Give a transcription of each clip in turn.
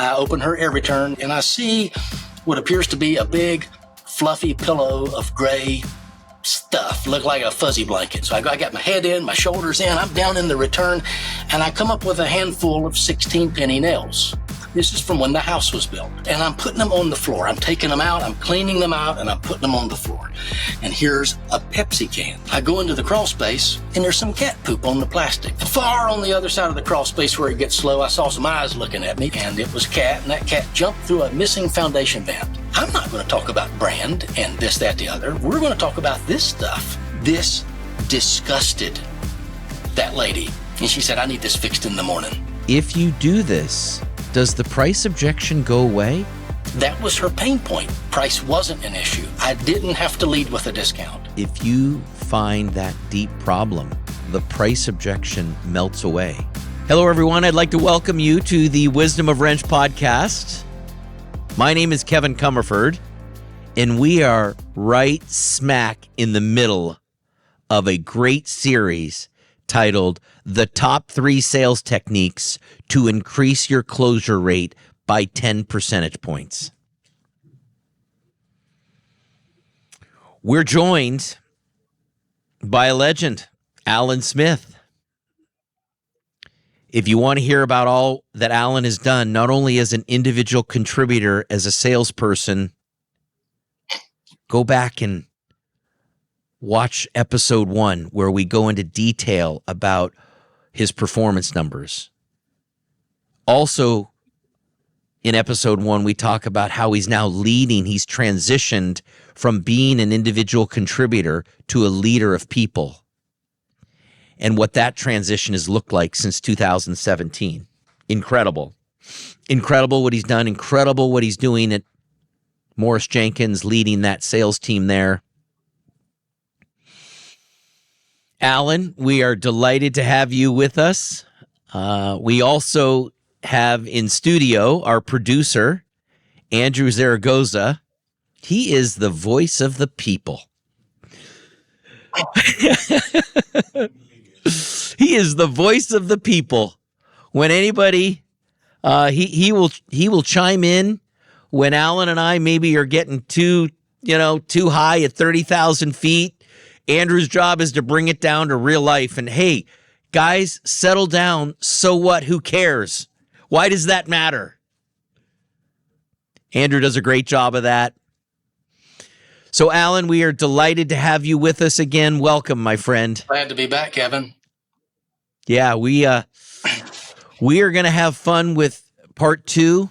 I open her air return and I see what appears to be a big, fluffy pillow of gray stuff, look like a fuzzy blanket. So I got my head in, my shoulders in, I'm down in the return, and I come up with a handful of 16 penny nails. This is from when the house was built. And I'm putting them on the floor. I'm taking them out, I'm cleaning them out, and I'm putting them on the floor. And here's a Pepsi can. I go into the crawl space, and there's some cat poop on the plastic. Far on the other side of the crawl space where it gets slow, I saw some eyes looking at me, and it was cat, and that cat jumped through a missing foundation vent. I'm not going to talk about brand and this, that, the other. We're going to talk about this stuff. This disgusted that lady. And she said, I need this fixed in the morning. If you do this, does the price objection go away? That was her pain point. Price wasn't an issue. I didn't have to lead with a discount. If you find that deep problem, the price objection melts away. Hello, everyone. I'd like to welcome you to the Wisdom of Wrench podcast. My name is Kevin Comerford, and we are right smack in the middle of a great series titled The Top 3 Sales Techniques to Increase Your Closure Rate by 10 percentage points. We're joined by a legend, Alan Smith. If you want to hear about all that Alan has done, not only as an individual contributor, as a salesperson, go back and watch episode 1, where we go into detail about his performance numbers. Also, in episode 1, we talk about how he's now leading. He's transitioned from being an individual contributor to a leader of people, and what that transition has looked like since 2017. Incredible. Incredible what he's done. Incredible what he's doing at Morris Jenkins, leading that sales team there. Alan, we are delighted to have you with us. We also have in studio our producer, Andrew Zaragoza. He is the voice of the people. He is the voice of the people. When anybody, he will chime in when Alan and I maybe are getting too high at 30,000 feet. Andrew's job is to bring it down to real life. And hey, guys, settle down. So what? Who cares? Why does that matter? Andrew does a great job of that. So, Alan, we are delighted to have you with us again. Welcome, my friend. Glad to be back, Kevin. Yeah, we are going to have fun with part 2.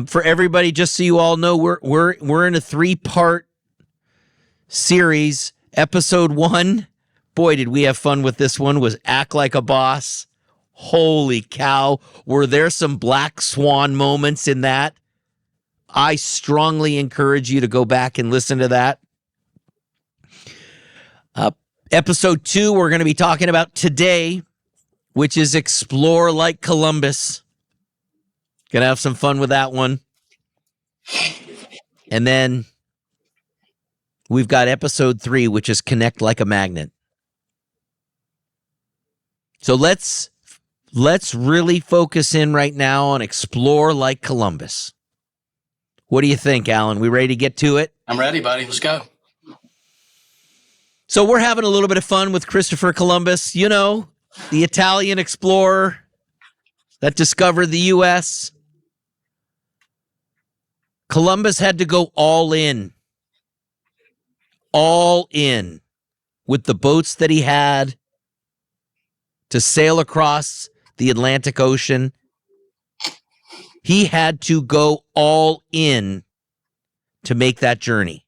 For everybody, just so you all know, we're in a 3-part series. Episode 1, boy, did we have fun with this one, was Act Like a Boss. Holy cow. Were there some black swan moments in that? I strongly encourage you to go back and listen to that. Episode 2, we're going to be talking about today, which is Explore Like Columbus. Going to have some fun with that one. And then we've got episode 3, which is Connect Like a Magnet. So let's really focus in right now on Explore Like Columbus. What do you think, Alan? We ready to get to it? I'm ready, buddy. Let's go. So we're having a little bit of fun with Christopher Columbus, the Italian explorer that discovered the U.S. Columbus had to go all in with the boats that he had to sail across the Atlantic Ocean. He had to go all in to make that journey.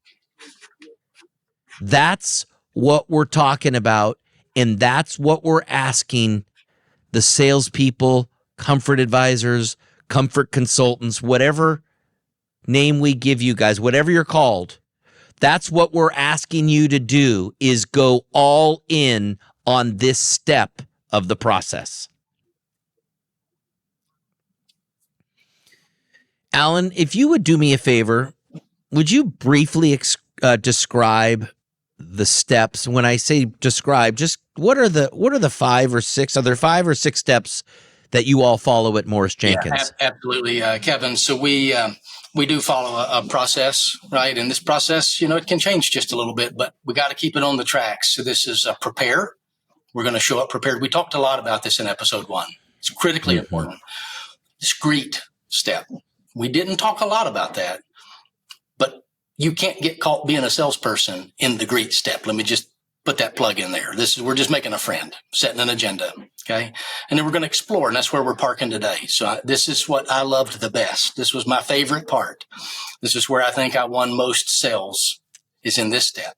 That's what we're talking about, and that's what we're asking the salespeople, comfort advisors, comfort consultants, whatever name we give you guys, whatever you're called. That's what we're asking you to do, is go all in on this step of the process. Alan, if you would do me a favor, would you briefly describe the steps? When I say describe, just what are the 5 or 6? Are there 5 or 6 steps that you all follow at Morris Jenkins? Yeah, absolutely, Kevin. So we do follow a process, right? And this process, it can change just a little bit, but we got to keep it on the tracks. So this is prepare. We're going to show up prepared. We talked a lot about this in episode 1. It's critically important. Discrete step. We didn't talk a lot about that, but you can't get caught being a salesperson in the greet step. Let me just put that plug in there. We're just making a friend, setting an agenda. Okay. And then we're going to explore, and that's where we're parking today. So this is what I loved the best. This was my favorite part. This is where I think I won most sales, is in this step.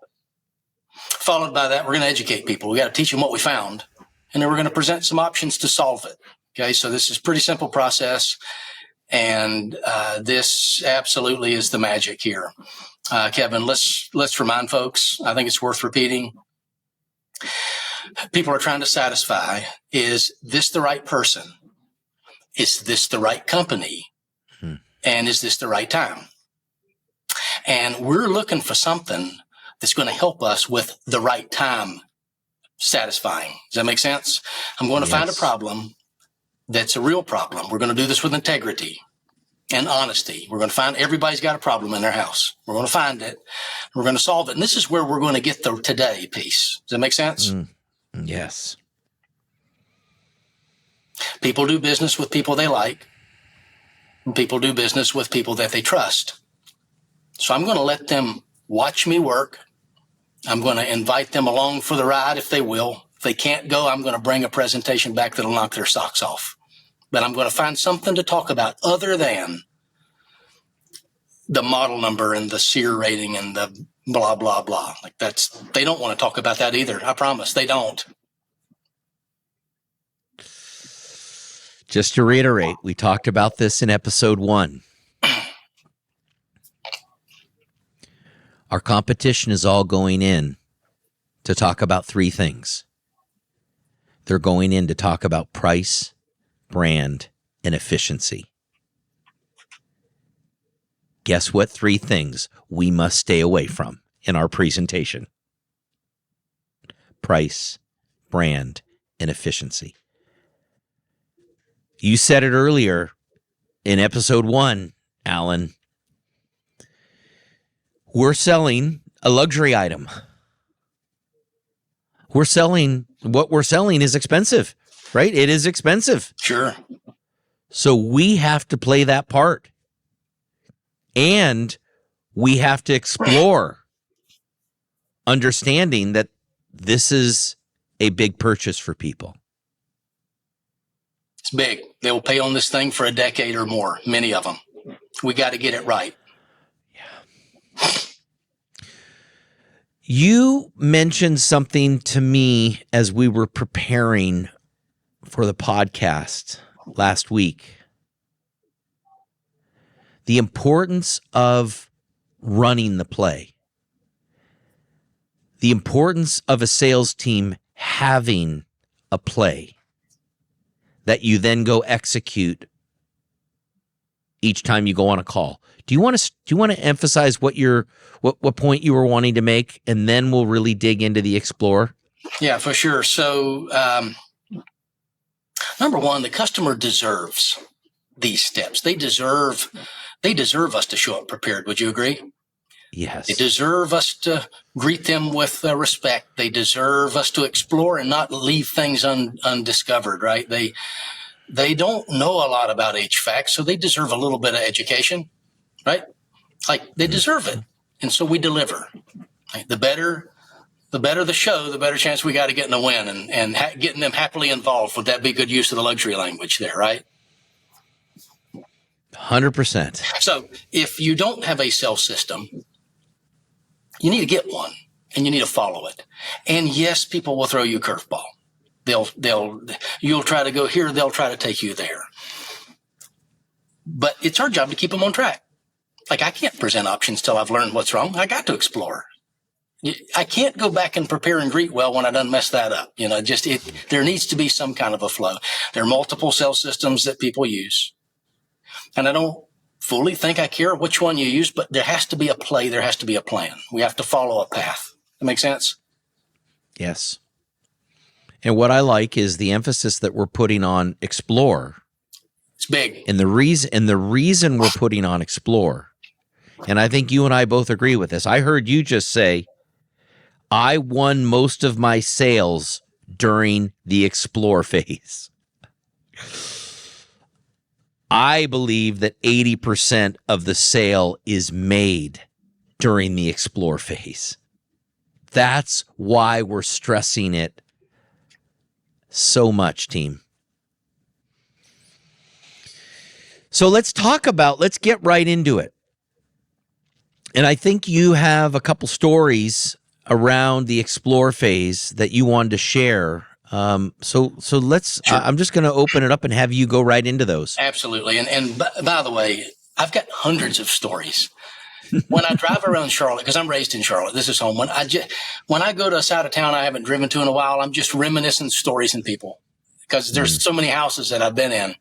Followed by that, we're going to educate people. We got to teach them what we found, and then we're going to present some options to solve it. Okay. So this is a pretty simple process. And this absolutely is the magic here. Kevin, let's remind folks, I think it's worth repeating. People are trying to satisfy, is this the right person? Is this the right company? And is this the right time? And we're looking for something that's going to help us with the right time satisfying. Does that make sense? I'm going to find a problem that's a real problem. We're going to do this with integrity and honesty. We're going to find everybody's got a problem in their house. We're going to find it. We're going to solve it. And this is where we're going to get the today piece. Does that make sense? Yes. People do business with people they like. And people do business with people that they trust. So I'm going to let them watch me work. I'm going to invite them along for the ride if they will. If they can't go, I'm going to bring a presentation back that'll knock their socks off. But I'm going to find something to talk about other than the model number and the SEER rating and the blah, blah, blah. They don't want to talk about that either. I promise they don't. Just to reiterate, we talked about this in episode 1. Our competition is all going in to talk about 3 things. They're going in to talk about price, brand, and efficiency. Guess what 3 things we must stay away from in our presentation? Price, brand, and efficiency. You said it earlier in episode 1, Alan. We're selling a luxury item. What we're selling is expensive, right? It is expensive. Sure. So we have to play that part. And we have to explore understanding that this is a big purchase for people. It's big. They will pay on this thing for a decade or more, many of them. We got to get it right. Yeah. You mentioned something to me as we were preparing for the podcast last week. The importance of running the play. The importance of a sales team having a play that you then go execute each time you go on a call. Do you want to emphasize what point you were wanting to make, and then we'll really dig into the explore? Yeah, for sure. So, number one, the customer deserves these steps. They deserve us to show up prepared. Would you agree? Yes. They deserve us to greet them with respect. They deserve us to explore and not leave things undiscovered, right? They don't know a lot about HVAC, so they deserve a little bit of education, right? Like, they deserve it. And so we deliver. Right? The better the show, the better chance we got to get in a win, and getting them happily involved. Would that be good use of the luxury language there, right? 100%. So if you don't have a sales system, you need to get one, and you need to follow it. And yes, people will throw you a curveball. You'll try to go here, they'll try to take you there. But it's our job to keep them on track. Like, I can't present options till I've learned what's wrong. I got to explore. I can't go back and prepare and greet well when I done mess that up. There needs to be some kind of a flow. There are multiple sales systems that people use. And I don't fully think I care which one you use, but there has to be a play. There has to be a plan. We have to follow a path. That make sense? Yes. And what I like is the emphasis that we're putting on explore. It's big. And the reason we're putting on explore, and I think you and I both agree with this. I heard you just say, I won most of my sales during the explore phase. I believe that 80% of the sale is made during the explore phase. That's why we're stressing it so much, team. So let's get right into it. And I think you have a couple stories around the explore phase that you wanted to share. So let's, Sure. I'm just going to open it up and have you go right into those. Absolutely. And by the way, I've got hundreds of stories. When I drive around Charlotte, because I'm raised in Charlotte, this is home. When I go to a side of town I haven't driven to in a while, I'm just reminiscing stories and people because there's so many houses that I've been in.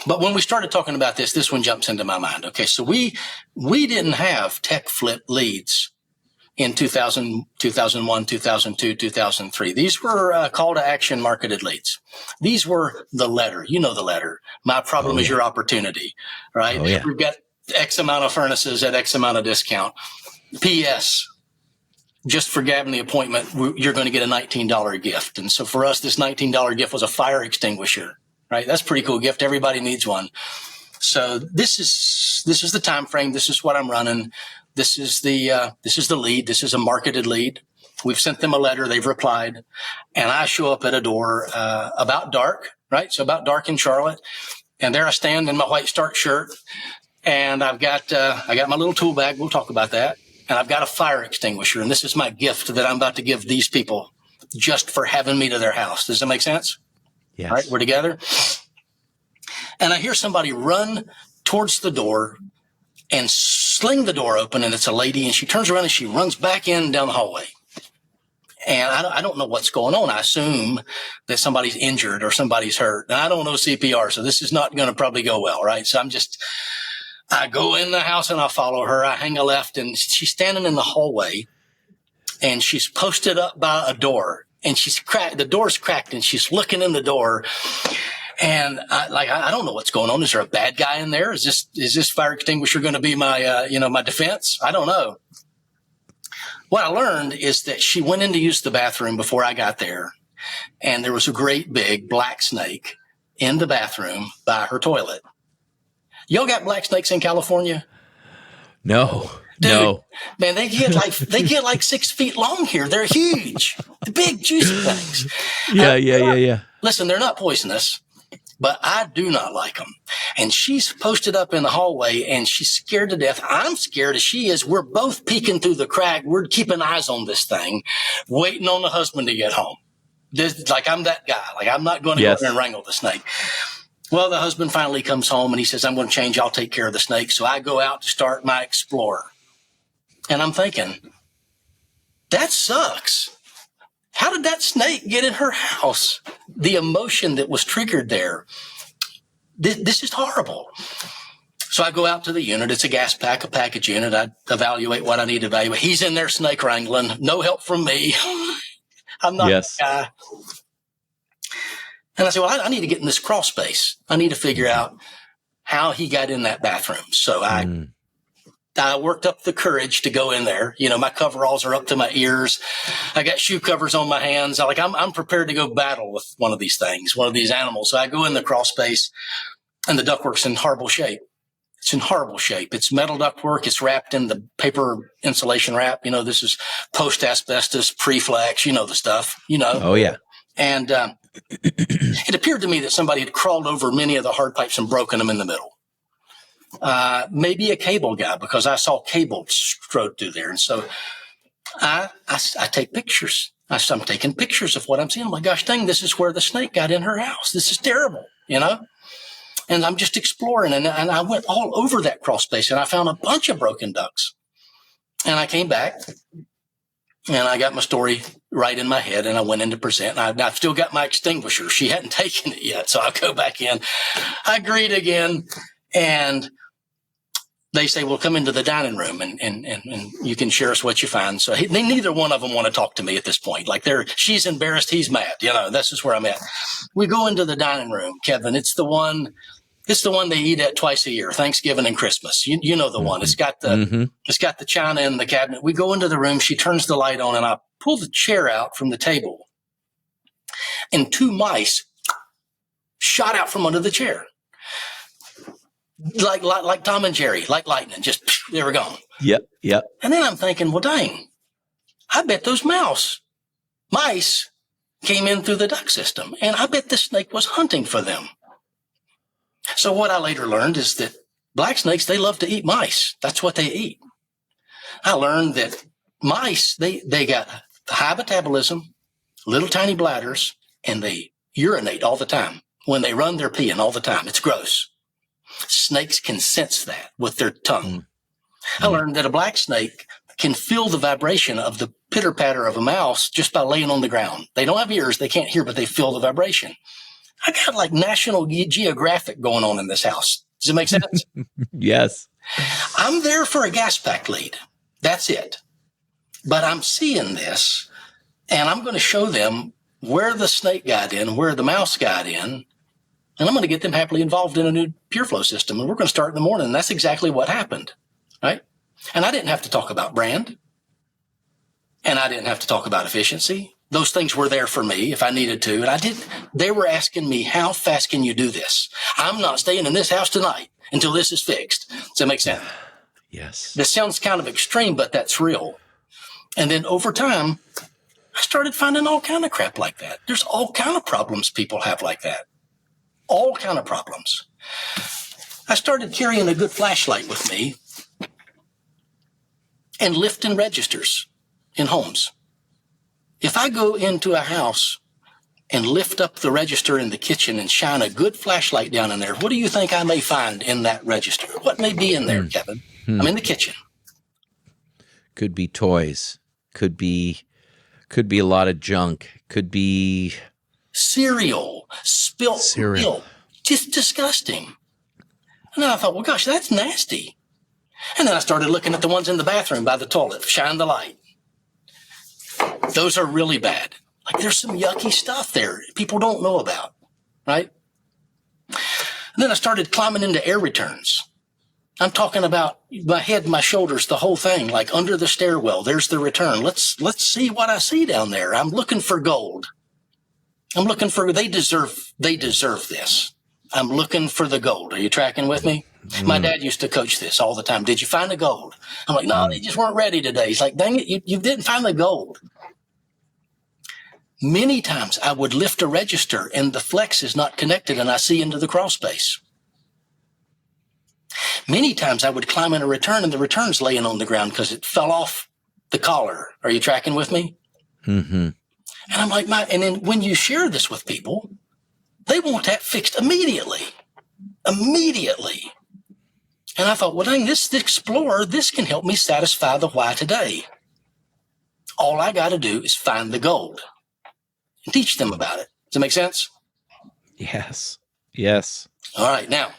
But when we started talking about this one jumps into my mind. Okay, so we didn't have tech flip leads in 2000, 2001, 2002, 2003. These were call to action marketed leads. These were the letter. You know the letter. My problem is your opportunity, right? Oh, yeah. We've got X amount of furnaces at X amount of discount. P.S. Just for grabbing the appointment, you're going to get a $19 gift. And so for us, this $19 gift was a fire extinguisher, right? That's a pretty cool gift. Everybody needs one. So this is the time frame. This is what I'm running. This is the lead. This is a marketed lead. We've sent them a letter. They've replied, and I show up at a door about dark, right? So about dark in Charlotte, and there I stand in my white Stark shirt, and I got my little tool bag. We'll talk about that, and I've got a fire extinguisher, and this is my gift that I'm about to give these people just for having me to their house. Does that make sense? Yes. All right, we're together, and I hear somebody run towards the door and sling the door open, and it's a lady, and she turns around and she runs back in down the hallway. And I don't know what's going on. I assume that somebody's injured or somebody's hurt. And I don't know CPR, so this is not going to probably go well, right? So I go in the house and I follow her. I hang a left, and she's standing in the hallway, and she's posted up by a door, and the door's cracked, and she's looking in the door. And I don't know what's going on. Is there a bad guy in there? Is this fire extinguisher going to be my, my defense? I don't know. What I learned is that she went in to use the bathroom before I got there. And there was a great big black snake in the bathroom by her toilet. Y'all got black snakes in California? No. Dude, no. Man, they get like 6 feet long here. They're huge. The big juicy things. Yeah. Listen, they're not poisonous, but I do not like them. And she's posted up in the hallway, and she's scared to death. I'm scared as she is. We're both peeking through the crack. We're keeping eyes on this thing, waiting on the husband to get home. I'm that guy. I'm not going to go in there and wrangle the snake. Well, the husband finally comes home, and he says, I'm going to change. I'll take care of the snake. So I go out to start my explorer. And I'm thinking, that sucks. How did that snake get in her house? The emotion that was triggered there. This is horrible. So I go out to the unit. It's a gas pack, a package unit. I evaluate what I need to evaluate. He's in there snake wrangling. No help from me. I'm not that guy. And I said, well, I need to get in this crawl space. I need to figure out how he got in that bathroom. So I worked up the courage to go in there. My coveralls are up to my ears. I got shoe covers on my hands. I'm prepared to go battle with one of these things, one of these animals. So I go in the crawl space, and the ductwork's in horrible shape. It's in horrible shape. It's metal ductwork. It's wrapped in the paper insulation wrap. This is post-asbestos, pre-flex, the stuff, Oh, yeah. And it appeared to me that somebody had crawled over many of the hard pipes and broken them in the middle. Maybe a cable guy, because I saw cable strode through there. And so I take pictures. I'm taking pictures of what I'm seeing. Oh my gosh, dang, this is where the snake got in her house. This is terrible, and I'm just exploring. And I went all over that crawl space, and I found a bunch of broken ducts. And I came back, and I got my story right in my head, and I went in to present. And I've still got my extinguisher. She hadn't taken it yet. So I go back in. I greet again. And they say, well, come into the dining room and you can share us what you find. So neither one of them want to talk to me at this point. Like she's embarrassed. He's mad. This is where I'm at. We go into the dining room, Kevin. It's the one they eat at twice a year, Thanksgiving and Christmas. You know the one. It's got the china in the cabinet. We go into the room. She turns the light on and I pull the chair out from the table and 2 mice shot out from under the chair. Like Tom and Jerry, like lightning, just they were gone. Yep. And then I'm thinking, well, dang, I bet those mice came in through the duct system, and I bet the snake was hunting for them. So what I later learned is that black snakes, they love to eat mice. That's what they eat. I learned that mice, they got high metabolism, little tiny bladders, and they urinate all the time. When they run, they're peeing all the time. It's gross. Snakes can sense that with their tongue. I learned that a black snake can feel the vibration of the pitter patter of a mouse just by laying on the ground. They don't have ears. They can't hear, but they feel the vibration. I got like National Geographic going on in this house. Does it make sense? Yes. I'm there for a gas pack lead. That's it. But I'm seeing this and I'm going to show them where the snake got in, where the mouse got in. And I'm going to get them happily involved in a new pure flow system. And we're going to start in the morning. And that's exactly what happened, right? And I didn't have to talk about brand. And I didn't have to talk about efficiency. Those things were there for me if I needed to. And I didn't. They were asking me, how fast can you do this? I'm not staying in this house tonight until this is fixed. Does that make sense? Yes. This sounds kind of extreme, but that's real. And then over time, I started finding all kind of crap like that. There's all kind of problems people have like that. All kind of problems. I started carrying a good flashlight with me and lifting registers in homes. If I go into a house and lift up the register in the kitchen and shine a good flashlight down in there, what do you think I may find in that register? What may be in there, Kevin? I'm in the kitchen. Could be toys. Could be a lot of junk. Could be cereal, spilt milk, just disgusting. And then I thought, well, gosh, that's nasty. And then I started looking at the ones in the bathroom by the toilet, shine the light. Those are really bad. Like there's some yucky stuff there people don't know about, right? And then I started climbing into air returns. I'm talking about my head, my shoulders, the whole thing, like under the stairwell. There's the return. Let's see what I see down there. I'm looking for gold. They deserve this. I'm looking for the gold. Are you tracking with me? My dad used to coach this all the time. Did you find the gold? I'm like, no, they just weren't ready today. He's like, dang it, you didn't find the gold. Many times I would lift a register and the flex is not connected and I see into the crawl space. Many times I would climb in a return and the return's laying on the ground because it fell off the collar. Are you tracking with me? Mm-hmm. And I'm like, and then when you share this with people, they want that fixed immediately. Immediately. And I thought, well, dang, this Explorer, this can help me satisfy the why today. All I got to do is find the gold and teach them about it. Does that make sense? Yes. Yes. All right. Now,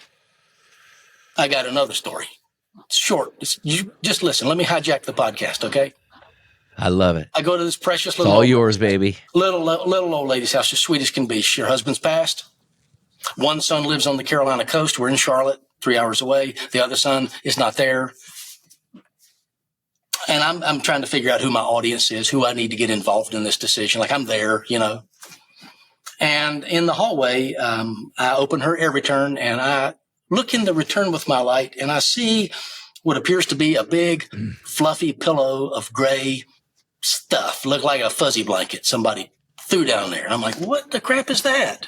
I got another story. It's short. You just listen. Let me hijack the podcast, okay? I love it. I go to this precious It's little all yours, baby. Little old lady's house, as sweet as can be. Her husband's passed. One son lives on the Carolina coast. We're in Charlotte, 3 hours away. The other son is not there. And I'm trying to figure out who my audience is, who I need to get involved in this decision. Like I'm there, And in the hallway, I open her air return and I look in the return with my light and I see what appears to be a big fluffy pillow of gray stuff. Looked like a fuzzy blanket somebody threw down there. And I'm like, what the crap is that?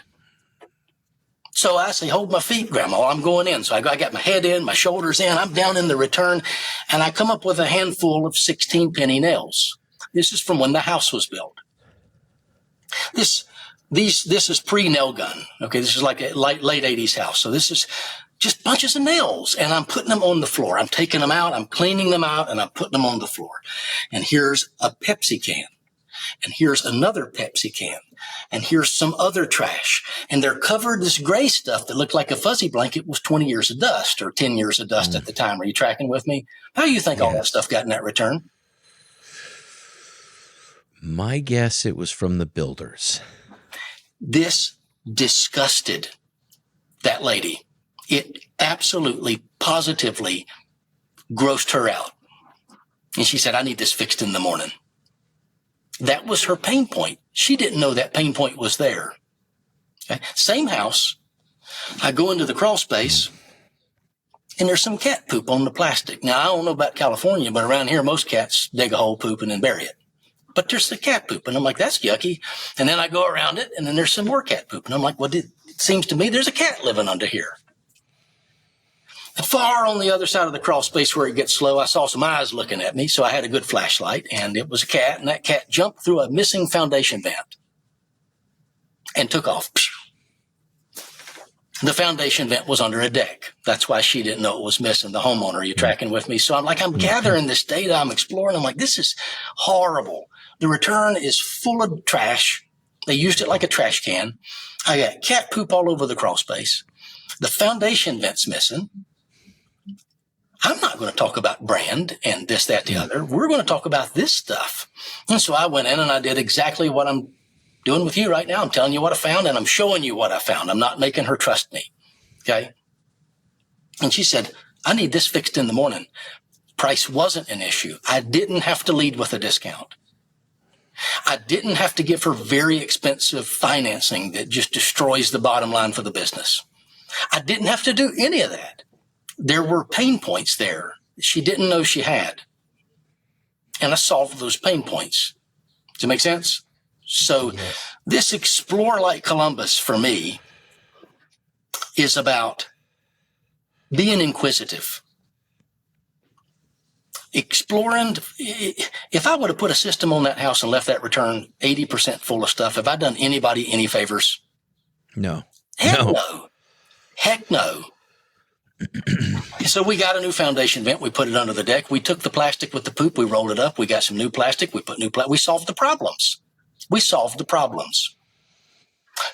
So I say, hold my feet, Grandma. I'm going in. So I got my head in, my shoulders in. I'm down in the return, and I come up with a handful of 16 penny nails. This is from when the house was built. This is pre-nail gun. Okay, this is like a late 80s house. So this is just bunches of nails, and I'm putting them on the floor. I'm taking them out, I'm cleaning them out, and I'm putting them on the floor. And here's a Pepsi can. and here's another Pepsi can, and here's some other trash. And they're covered this gray stuff that looked like a fuzzy blanket was 20 years of dust or 10 years of dust at the time. Are you tracking with me? How do you think all that stuff got in that return? My guess it was from the builders. This disgusted that lady. It absolutely, positively grossed her out. And she said, I need this fixed in the morning. That was her pain point. She didn't know that pain point was there. Okay? Same house. I go into the crawl space, and there's some cat poop on the plastic. Now, I don't know about California, but around here, most cats dig a hole, poop, and then bury it. But there's the cat poop, and I'm like, that's yucky. And then I go around it, and then there's some more cat poop. And I'm like, well, it seems to me there's a cat living under here. Far on the other side of the crawl space where it gets slow, I saw some eyes looking at me, so I had a good flashlight, and it was a cat, and that cat jumped through a missing foundation vent and took off. The foundation vent was under a deck. That's why she didn't know it was missing, the homeowner. Are you tracking with me? So I'm gathering this data, I'm exploring, I'm like, this is horrible. The return is full of trash. They used it like a trash can. I got cat poop all over the crawl space. The foundation vent's missing. I'm not going to talk about brand and this, that, the other. We're going to talk about this stuff. And so I went in and I did exactly what I'm doing with you right now. I'm telling you what I found, and I'm showing you what I found. I'm not making her trust me. Okay. And she said, I need this fixed in the morning. Price wasn't an issue. I didn't have to lead with a discount. I didn't have to give her very expensive financing that just destroys the bottom line for the business. I didn't have to do any of that. There were pain points there she didn't know she had. And I solved those pain points. Does it make sense? So this Explore Like Columbus for me is about being inquisitive. Exploring. If I would have put a system on that house and left that return 80% full of stuff, have I done anybody any favors? No. Heck no. So we got a new foundation vent. We put it under the deck. We took the plastic with the poop. We rolled it up. We got some new plastic. We put new plastic. We solved the problems.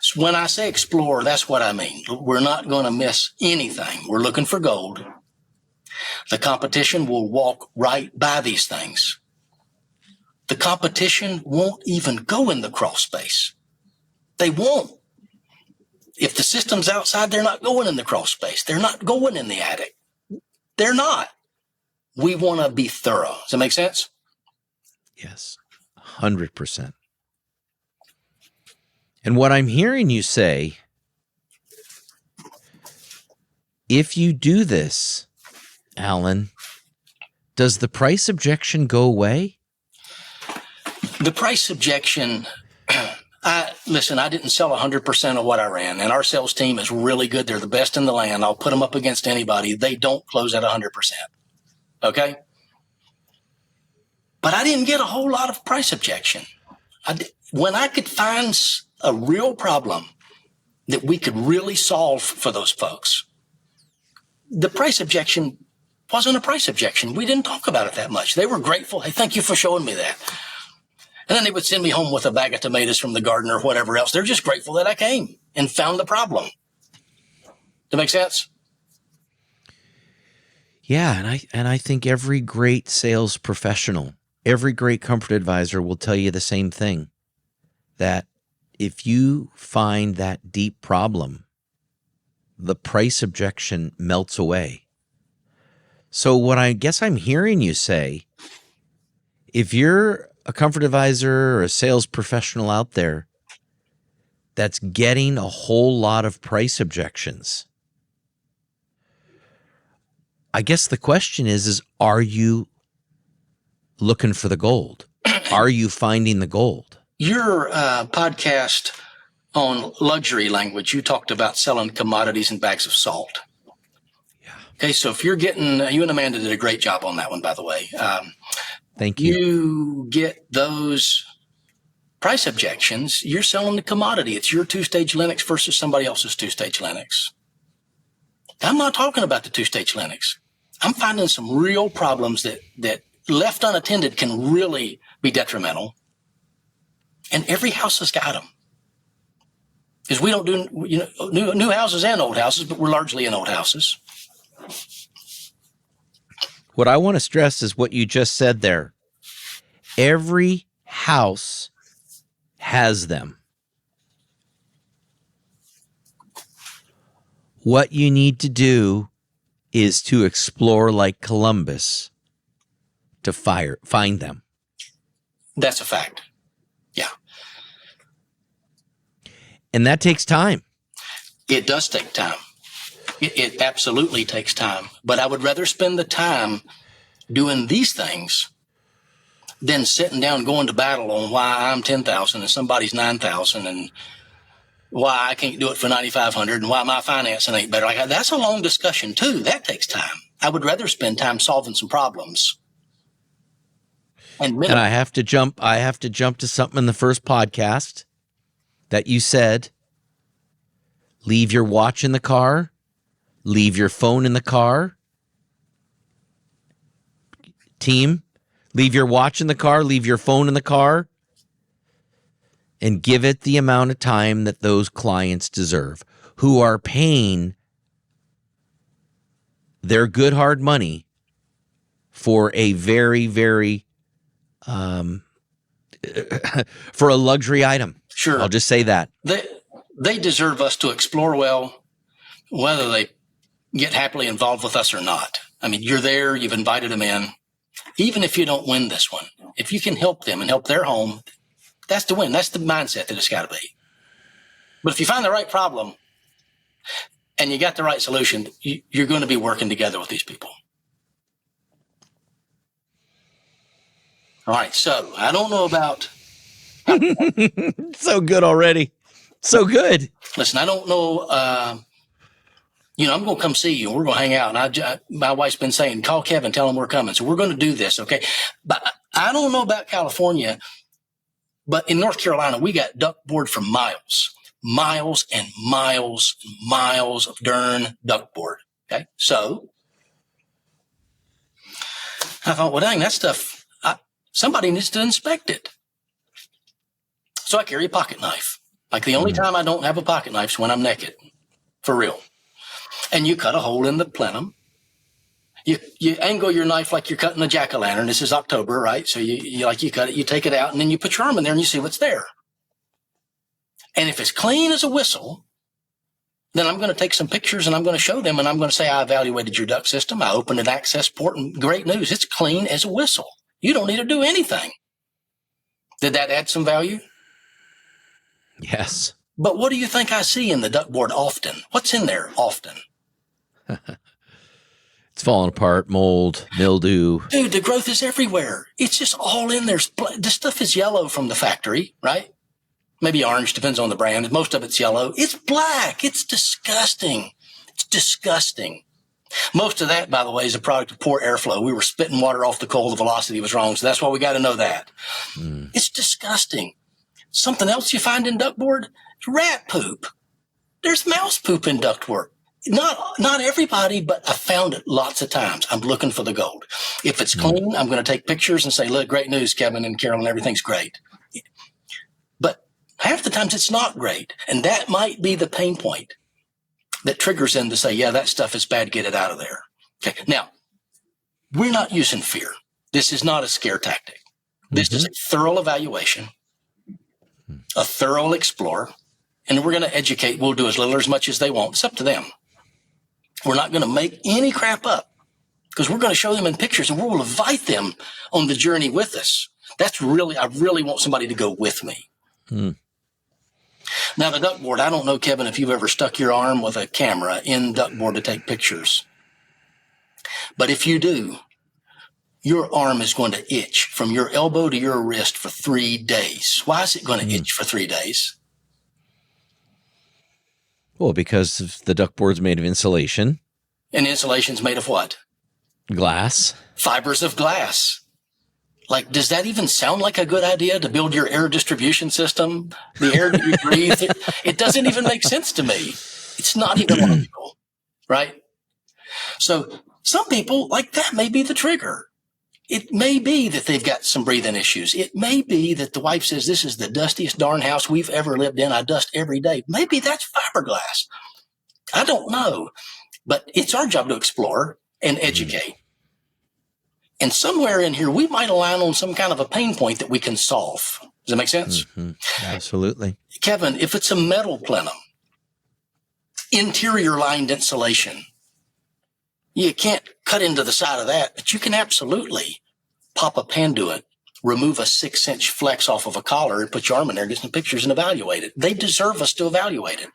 So when I say explore, that's what I mean. We're not going to miss anything. We're looking for gold. The competition will walk right by these things. The competition won't even go in the crawl space. They won't. If the system's outside, they're not going in the crawl space. They're not going in the attic. They're not. We want to be thorough. Does that make sense? Yes, 100%. And what I'm hearing you say, if you do this, Alan, does the price objection go away? The price objection... Listen, I didn't sell 100% of what I ran, and our sales team is really good. They're the best in the land. I'll put them up against anybody. They don't close at 100%. Okay? But I didn't get a whole lot of price objection. When I could find a real problem that we could really solve for those folks, the price objection wasn't a price objection. We didn't talk about it that much. They were grateful. Hey, thank you for showing me that. And then they would send me home with a bag of tomatoes from the garden or whatever else. They're just grateful that I came and found the problem. Does that make sense? Yeah, and I think every great sales professional, every great comfort advisor will tell you the same thing, that if you find that deep problem, the price objection melts away. So what I guess I'm hearing you say, if you're a comfort advisor or a sales professional out there that's getting a whole lot of price objections, I guess the question is are you looking for the gold? Are you finding the gold? Your podcast on luxury language, you talked about selling commodities and bags of salt. Yeah. Okay, so if you're getting, you and Amanda did a great job on that one, by the way. Thank you. You get those price objections, you're selling the commodity. It's your two-stage Linux versus somebody else's two-stage Linux. I'm not talking about the two-stage Linux. I'm finding some real problems that left unattended can really be detrimental. And every house has got them. Because we don't do new houses and old houses, but we're largely in old houses. What I want to stress is what you just said there. Every house has them. What you need to do is to explore like Columbus to find them. That's a fact. Yeah. And that takes time. It does take time. It absolutely takes time. But I would rather spend the time doing these things than sitting down going to battle on why I'm 10,000 and somebody's 9,000 and why I can't do it for 9,500 and why my financing ain't better. Like, that's a long discussion too. That takes time. I would rather spend time solving some problems. And I have to jump to something in the first podcast that you said. Leave your watch in the car. Leave your phone in the car. Team, leave your watch in the car. Leave your phone in the car. And give it the amount of time that those clients deserve, who are paying their good hard money for a very, very for a luxury item. Sure. I'll just say that. They deserve us to explore well, whether they get happily involved with us or not. I mean, you're there, you've invited them in. Even if you don't win this one, if you can help them and help their home, that's the win. That's the mindset that it's got to be. But if you find the right problem and you got the right solution, you're going to be working together with these people. All right. So I don't know about. So good already. So good. Listen, I don't know. I'm going to come see you. We're going to hang out. And my wife's been saying, call Kevin, tell him we're coming. So we're going to do this. Okay. But I don't know about California. But in North Carolina, we got duct board for miles and miles and miles of darn duct board. Okay. So I thought, well, dang, that stuff, somebody needs to inspect it. So I carry a pocket knife. Like the only time I don't have a pocket knife is when I'm naked. For real. And you cut a hole in the plenum. You angle your knife like you're cutting a jack-o'-lantern. This is October, right? So you cut it, you take it out, and then you put your arm in there and you see what's there. And if it's clean as a whistle, then I'm going to take some pictures and I'm going to show them and I'm going to say, I evaluated your duct system. I opened an access port and great news. It's clean as a whistle. You don't need to do anything. Did that add some value? Yes. But what do you think I see in the duct board often? What's in there often? It's falling apart, mold, mildew. Dude, the growth is everywhere. It's just all in there. This stuff is yellow from the factory, right? Maybe orange, depends on the brand. Most of it's yellow. It's black. It's disgusting. It's disgusting. Most of that, by the way, is a product of poor airflow. We were spitting water off the coal. The velocity was wrong. So that's why we got to know that. It's disgusting. Something else you find in ductboard? Rat poop. There's mouse poop in ductwork. Not everybody, but I found it lots of times. I'm looking for the gold. If it's clean, I'm going to take pictures and say, look, great news, Kevin and Carolyn, everything's great. But half the times it's not great. And that might be the pain point that triggers them to say, yeah, that stuff is bad. Get it out of there. Okay. Now, we're not using fear. This is not a scare tactic. This is a thorough evaluation, a thorough explore, and we're going to educate. We'll do as little or as much as they want. It's up to them. We're not going to make any crap up because we're going to show them in pictures and we'll invite them on the journey with us. I really want somebody to go with me. Now, the ductboard, I don't know, Kevin, if you've ever stuck your arm with a camera in ductboard to take pictures. But if you do, your arm is going to itch from your elbow to your wrist for 3 days. Why is it going to itch for 3 days? Well, because the ductboard's made of insulation. And insulation's made of what? Glass. Fibers of glass. Like, does that even sound like a good idea to build your air distribution system? The air that you breathe? It doesn't even make sense to me. It's not even logical, right? So some people, like, that may be the trigger. It may be that they've got some breathing issues. It may be that the wife says, this is the dustiest darn house we've ever lived in. I dust every day. Maybe that's fiberglass. I don't know. But it's our job to explore and educate. And somewhere in here, we might align on some kind of a pain point that we can solve. Does that make sense? Absolutely. Kevin, if it's a metal plenum, interior lined insulation, you can't cut into the side of that, but you can absolutely pop a Panduit, remove a 6-inch flex off of a collar, and put your arm in there, get some pictures, and evaluate it. They deserve us to evaluate it.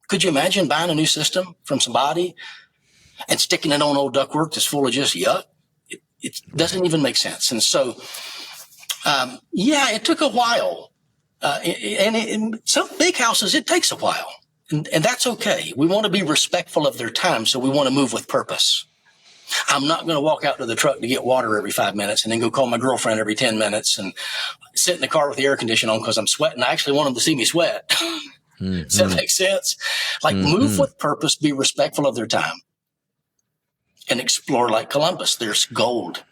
Could you imagine buying a new system from somebody and sticking it on old ductwork that's full of just yuck? It doesn't even make sense. And so, it took a while. In some big houses, it takes a while. And that's okay. We want to be respectful of their time, so we want to move with purpose. I'm not going to walk out to the truck to get water every 5 minutes and then go call my girlfriend every 10 minutes and sit in the car with the air conditioner on because I'm sweating. I actually want them to see me sweat. Does that make sense? Like, move with purpose, be respectful of their time, and explore like Columbus. There's gold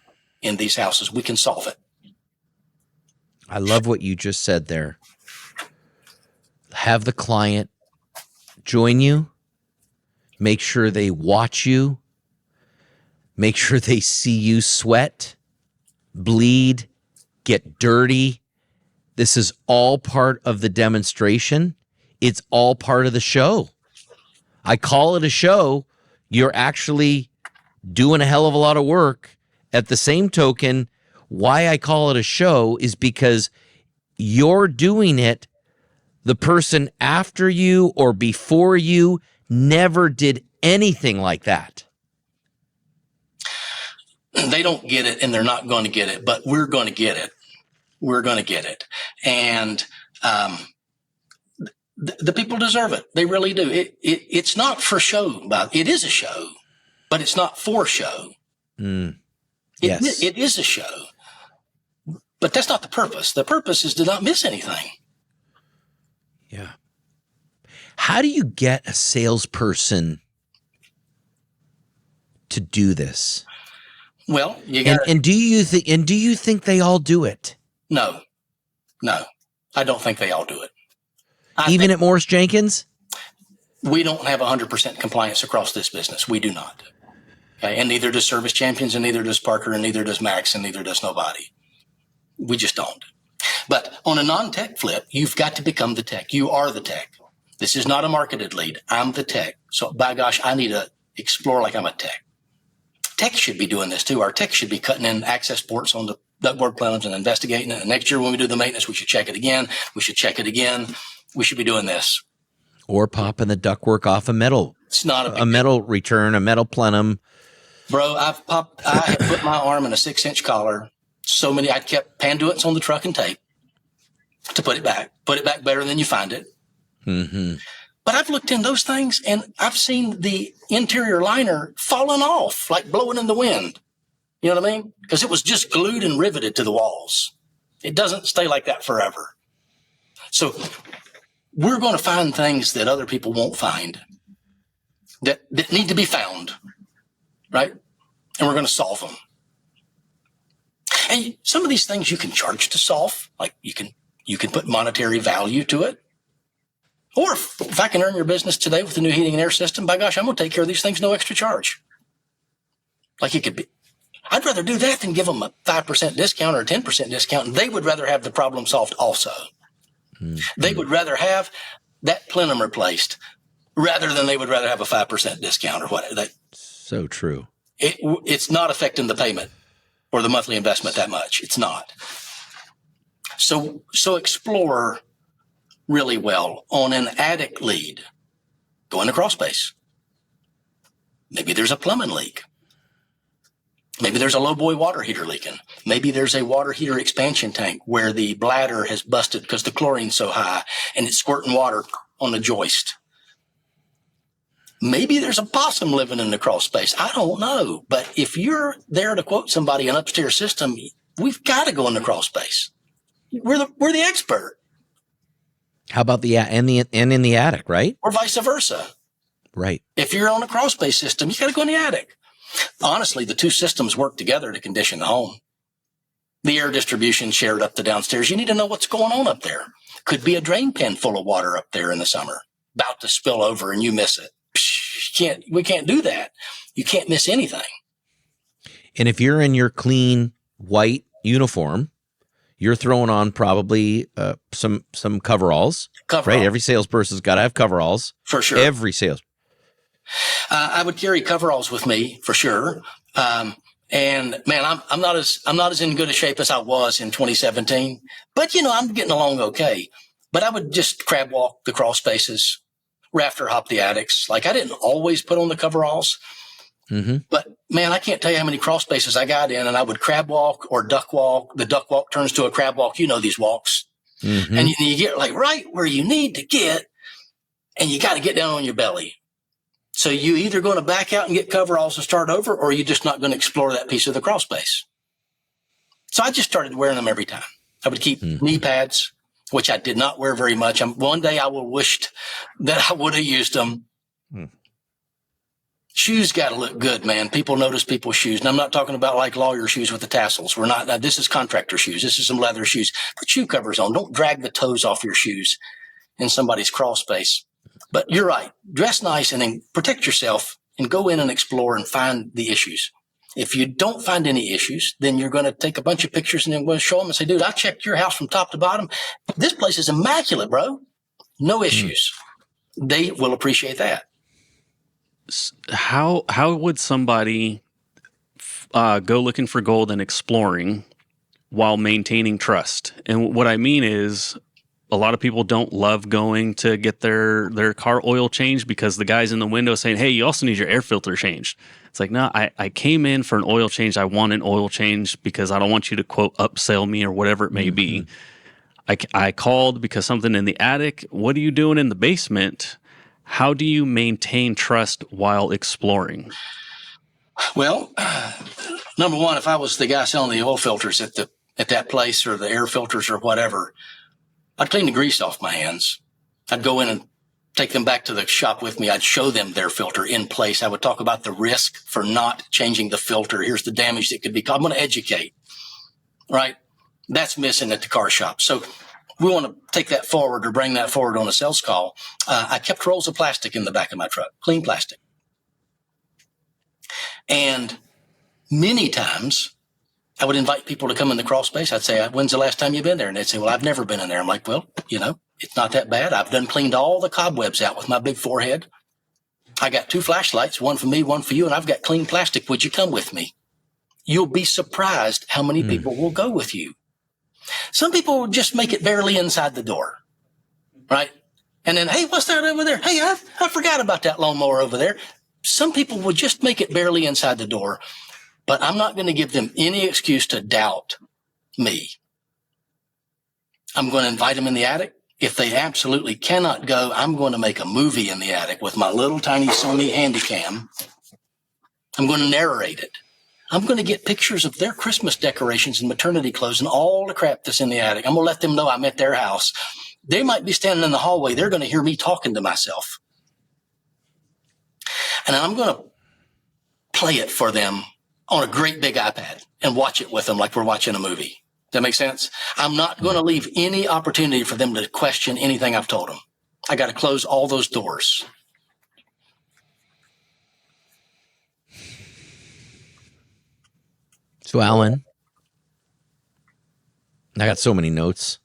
in these houses. We can solve it. I love what you just said there. Have the client join you. Make sure they watch you. Make sure they see you sweat, bleed, get dirty. This is all part of the demonstration. It's all part of the show. I call it a show. You're actually doing a hell of a lot of work. At the same token, why I call it a show is because you're doing it. The person after you or before you never did anything like that. They don't get it, and they're not going to get it, but we're going to get it. We're going to get it. And the people deserve it. They really do. It's not for show, but it is a show, but it's not for show. Yes. It is a show, but that's not the purpose. The purpose is to not miss anything. Yeah. How do you get a salesperson to do this? Well, you got and do you think they all do it? No, I don't think they all do it. Even at Morris Jenkins? We don't have 100% compliance across this business. We do not. Okay? And neither does Service Champions, and neither does Parker, and neither does Max, and neither does nobody. We just don't. But on a non-tech flip, you've got to become the tech. You are the tech. This is not a marketed lead. I'm the tech. So by gosh, I need to explore like I'm a tech. Tech should be doing this too. Our tech should be cutting in access ports on the ductboard plenums and investigating it. And next year when we do the maintenance, we should check it again. We should check it again. We should be doing this. Or popping the ductwork off a metal. It's not a metal return, a metal plenum. Bro, I have put my arm in a 6-inch collar. I kept Panduits on the truck and tape to put it back better than you find it. But I've looked in those things and I've seen the interior liner falling off, like blowing in the wind. You know what I mean? Because it was just glued and riveted to the walls. It doesn't stay like that forever. So we're going to find things that other people won't find that need to be found, right? And we're going to solve them. And some of these things you can charge to solve, like you can put monetary value to it. Or if I can earn your business today with the new heating and air system, by gosh, I'm going to take care of these things, no extra charge. Like it could be. I'd rather do that than give them a 5% discount or a 10% discount. And they would rather have the problem solved also. They would rather have that plenum replaced rather than they would rather have a 5% discount or whatever. So true. It's not affecting the payment or the monthly investment that much. It's not. So explore really well on an attic lead. Go in the crawl space. Maybe there's a plumbing leak. Maybe there's a low boy water heater leaking. Maybe there's a water heater expansion tank where the bladder has busted because the chlorine's so high and it's squirting water on the joist. Maybe there's a possum living in the crawl space. I don't know. But if you're there to quote somebody an upstairs system, we've got to go in the crawl space. We're the expert. How about and in the attic, right? Or vice versa. Right. If you're on a crawl space system, you got to go in the attic. Honestly, the two systems work together to condition the home. The air distribution shared up to downstairs. You need to know what's going on up there. Could be a drain pan full of water up there in the summer, about to spill over and you miss it. We can't do that. You can't miss anything. And if you're in your clean white uniform, you're throwing on probably some coveralls. Right? Every salesperson's got to have coveralls. For sure. Every sales. I would carry coveralls with me for sure. And man, I'm not as in good a shape as I was in 2017, but I'm getting along okay. But I would just crab walk the crawl spaces, rafter hop the attics. Like I didn't always put on the coveralls, but man, I can't tell you how many crawl spaces I got in, and I would crab walk or duck walk. The duck walk turns to a crab walk. You know these walks, and you get like right where you need to get, and you got to get down on your belly. So you either going to back out and get coveralls and start over, or you're just not going to explore that piece of the crawl space. So I just started wearing them every time. I would keep knee pads, which I did not wear very much. One day I will wished that I would have used them. Shoes got to look good, man. People notice people's shoes. And I'm not talking about like lawyer shoes with the tassels. This is contractor shoes. This is some leather shoes. Put shoe covers on. Don't drag the toes off your shoes in somebody's crawl space. But you're right. Dress nice and then protect yourself and go in and explore and find the issues. If you don't find any issues, then you're going to take a bunch of pictures and then we'll show them and say, dude, I checked your house from top to bottom. This place is immaculate, bro. No issues. They will appreciate that. How would somebody go looking for gold and exploring while maintaining trust? And what I mean is, a lot of people don't love going to get their car oil changed because the guy's in the window saying, hey, you also need your air filter changed. It's like, no, I came in for an oil change. I want an oil change because I don't want you to, quote, upsell me or whatever it may be. I called because something in the attic. What are you doing in the basement? How do you maintain trust while exploring? Well, number one, if I was the guy selling the oil filters at that place or the air filters or whatever, I'd clean the grease off my hands. I'd go in and take them back to the shop with me. I'd show them their filter in place. I would talk about the risk for not changing the filter. Here's the damage that could be caused. I'm going to educate, right? That's missing at the car shop. So we want to take that forward or bring that forward on a sales call. I kept rolls of plastic in the back of my truck, clean plastic. And many times I would invite people to come in the crawl space. I'd say, when's the last time you've been there? And they'd say, well, I've never been in there. I'm like, well, it's not that bad. I've done cleaned all the cobwebs out with my big forehead. I got 2 flashlights, one for me, one for you, and I've got clean plastic. Would you come with me? You'll be surprised how many people will go with you. Some people will just make it barely inside the door, right? And then, hey, what's that over there? Hey, I forgot about that lawnmower over there. Some people will just make it barely inside the door. But I'm not going to give them any excuse to doubt me. I'm going to invite them in the attic. If they absolutely cannot go, I'm going to make a movie in the attic with my little tiny Sony Handycam. I'm going to narrate it. I'm going to get pictures of their Christmas decorations and maternity clothes and all the crap that's in the attic. I'm going to let them know I'm at their house. They might be standing in the hallway. They're going to hear me talking to myself. And I'm going to play it for them on a great big iPad and watch it with them like we're watching a movie. That makes sense? I'm not going to leave any opportunity for them to question anything I've told them. I got to close all those doors. So, Alan, I got so many notes.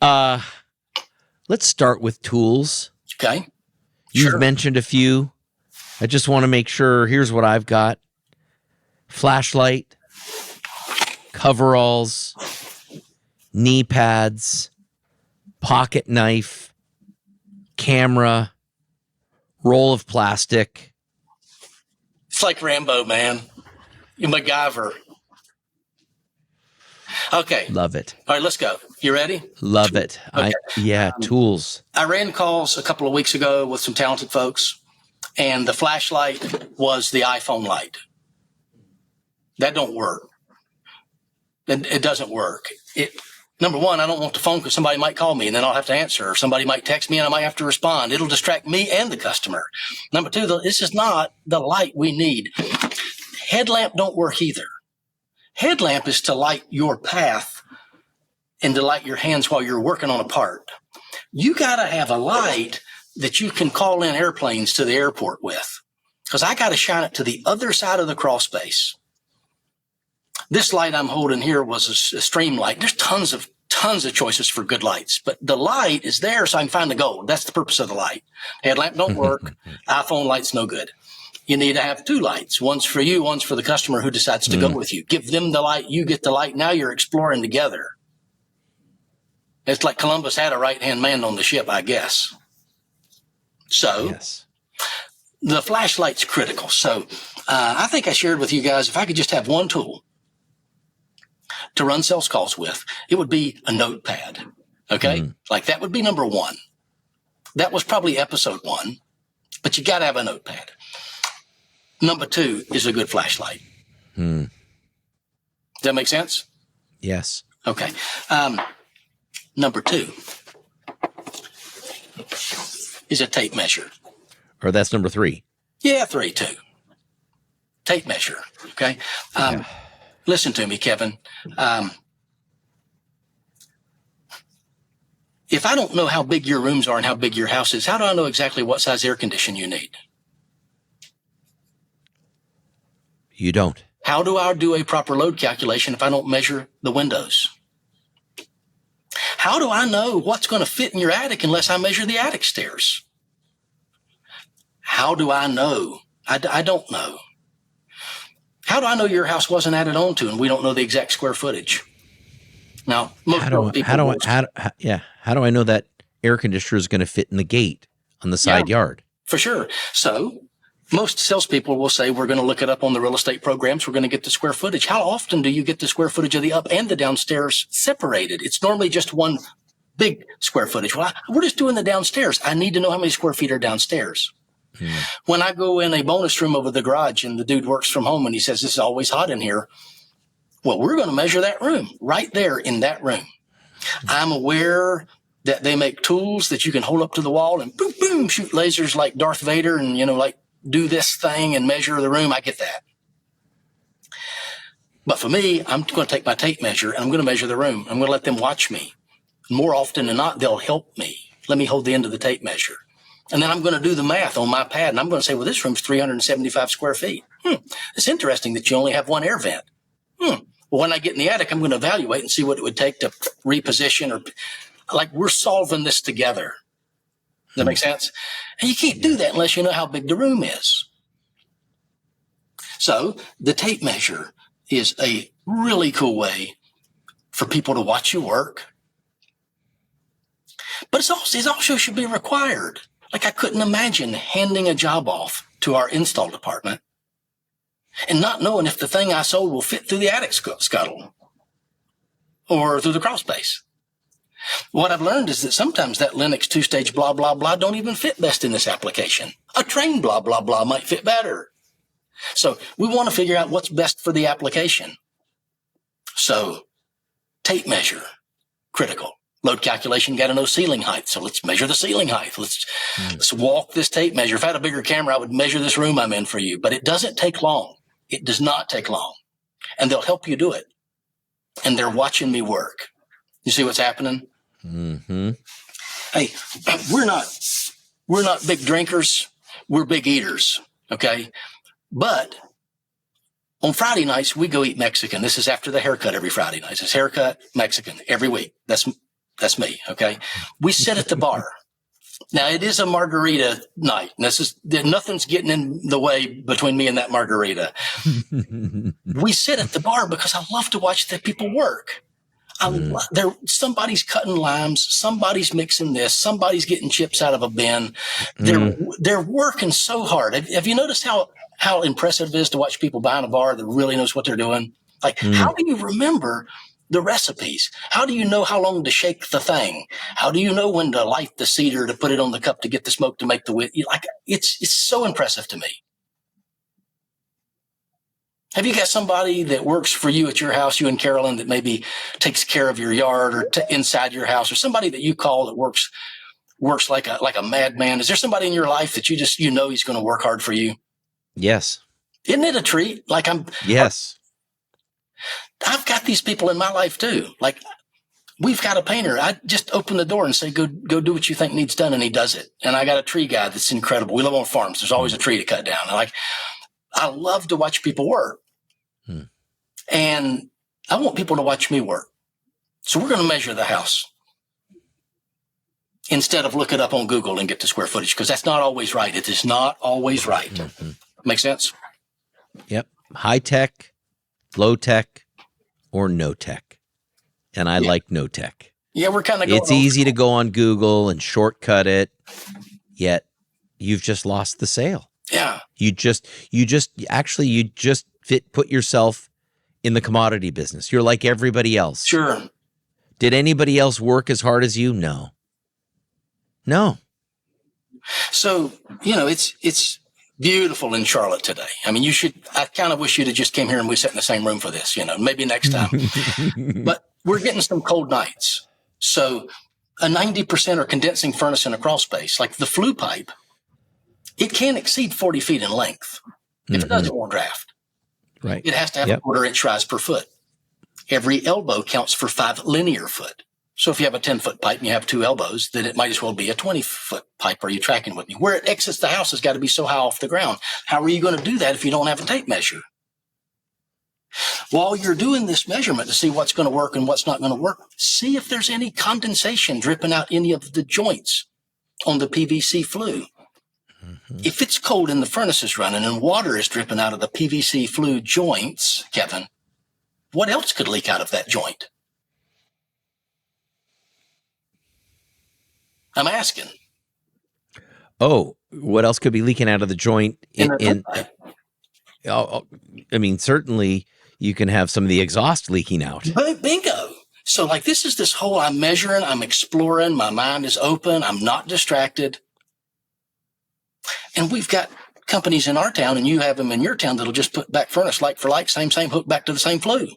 Let's start with tools. Okay. You've mentioned a few. I just want to make sure. Here's what I've got. Flashlight, coveralls, knee pads, pocket knife, camera, roll of plastic. It's like Rambo, man. You're MacGyver. Okay. Love it. All right, let's go. You ready? Love it. Okay. Tools. I ran calls a couple of weeks ago with some talented folks, and the flashlight was the iPhone light. That don't work. It doesn't work. Number one, I don't want the phone because somebody might call me and then I'll have to answer, or somebody might text me and I might have to respond. It'll distract me and the customer. Number two, this is not the light we need. Headlamp don't work either. Headlamp is to light your path and to light your hands while you're working on a part. You got to have a light that you can call in airplanes to the airport with, because I got to shine it to the other side of the crawl space. This light I'm holding here was a stream light. There's tons of choices for good lights, but the light is there so I can find the gold. That's the purpose of the light. Headlamp don't work. iPhone light's no good. You need to have two lights. One's for you, one's for the customer who decides to go with you. Give them the light, you get the light. Now you're exploring together. It's like Columbus had a right-hand man on the ship, I guess. So Yes. the flashlight's critical. So I think I shared with you guys, if I could just have one tool to run sales calls with, it would be a notepad. Okay? Like that would be number one. That was probably episode 1, but you got to have a notepad. Number 2 is a good flashlight. Does that make sense? Yes. Okay. Number 2 is a tape measure. Or that's number 3. Yeah, 3 too. Tape measure. Okay. Listen to me, Kevin. If I don't know how big your rooms are and how big your house is, how do I know exactly what size air condition you need? You don't. How do I do a proper load calculation if I don't measure the windows? How do I know what's going to fit in your attic unless I measure the attic stairs? How do I know? I don't know. How do I know your house wasn't added on to and we don't know the exact square footage? Now, most people how do I know that air conditioner is going to fit in the gate on the side yard? For sure. So most salespeople will say, we're going to look it up on the real estate programs. We're going to get the square footage. How often do you get the square footage of the up and the downstairs separated? It's normally just one big square footage. Well, we're just doing the downstairs. I need to know how many square feet are downstairs. When I go in a bonus room over the garage and the dude works from home and he says, this is always hot in here. Well, we're going to measure that room right there in that room. I'm aware that they make tools that you can hold up to the wall and boom, boom, shoot lasers like Darth Vader and, like do this thing and measure the room. I get that. But for me, I'm going to take my tape measure and I'm going to measure the room. I'm going to let them watch me. More often than not, they'll help me. Let me hold the end of the tape measure. And then I'm going to do the math on my pad and I'm going to say, well, this room's 375 square feet. It's interesting that you only have one air vent. Well, when I get in the attic, I'm going to evaluate and see what it would take to reposition, or like we're solving this together. Does that make sense? And you can't do that unless you know how big the room is. So the tape measure is a really cool way for people to watch you work. But it also should be required. Like I couldn't imagine handing a job off to our install department and not knowing if the thing I sold will fit through the attic scuttle or through the crawl space. What I've learned is that sometimes that Linux 2-stage blah, blah, blah don't even fit best in this application. A train blah, blah, blah might fit better. So we want to figure out what's best for the application. So tape measure, critical. Load calculation, got to know ceiling height. So let's measure the ceiling height. Let's walk this tape measure. If I had a bigger camera, I would measure this room I'm in for you. But it doesn't take long. It does not take long. And they'll help you do it. And they're watching me work. You see what's happening? Hey, we're not big drinkers. We're big eaters. Okay. But on Friday nights, we go eat Mexican. This is after the haircut every Friday night. It's haircut, Mexican every week. That's me. Okay. We sit at the bar. Now it is a margarita night. Nothing's getting in the way between me and that margarita. We sit at the bar because I love to watch the people work. Somebody's cutting limes, somebody's mixing this, somebody's getting chips out of a bin. They're working so hard. Have you noticed how impressive it is to watch people behind a bar that really knows what they're doing? Like, how do you remember the recipes? How do you know how long to shake the thing? How do you know when to light the cedar to put it on the cup to get the smoke to make the wick? Like, it's so impressive to me. Have you got somebody that works for you at your house, you and Carolyn, that maybe takes care of your yard or inside your house, or somebody that you call that works like a madman? Is there somebody in your life that you know he's going to work hard for you? Yes. Isn't it a treat? Yes. I've got these people in my life too. Like, we've got a painter. I just open the door and say, go do what you think needs done. And he does it. And I got a tree guy that's incredible. We live on farms. There's always a tree to cut down. I love to watch people work. And I want people to watch me work. So we're going to measure the house instead of look it up on Google and get the square footage, because that's not always right. It is not always right. Mm-hmm. Make sense? Yep. High tech, low tech, or no tech. And I like no tech. Yeah, we're kind of going. It's easy to go on Google and shortcut it, yet you've just lost the sale. Yeah. You just put yourself in the commodity business. You're like everybody else. Sure. Did anybody else work as hard as you? No. So, it's beautiful in Charlotte today. I mean, I kind of wish you'd have just came here and we sat in the same room for this, maybe next time. But we're getting some cold nights. So a 90% or condensing furnace in a crawl space, like the flue pipe, it can't exceed 40 feet in length. If it does, it won't draft. Right. It has to have a 1/4 inch rise per foot. Every elbow counts for 5 linear foot. So if you have a 10-foot pipe and you have 2 elbows, then it might as well be a 20-foot pipe. Are you tracking with me? Where it exits the house has got to be so high off the ground. How are you going to do that if you don't have a tape measure? While you're doing this measurement to see what's going to work and what's not going to work, see if there's any condensation dripping out any of the joints on the PVC flue. If it's cold and the furnace is running and water is dripping out of the PVC flue joints, Kevin, what else could leak out of that joint? I'm asking. Oh, what else could be leaking out of the joint? Certainly you can have some of the exhaust leaking out. Bingo. So this whole, I'm measuring, I'm exploring, my mind is open, I'm not distracted. And we've got companies in our town, and you have them in your town, that'll just put back furnace like for like, same hook back to the same flue.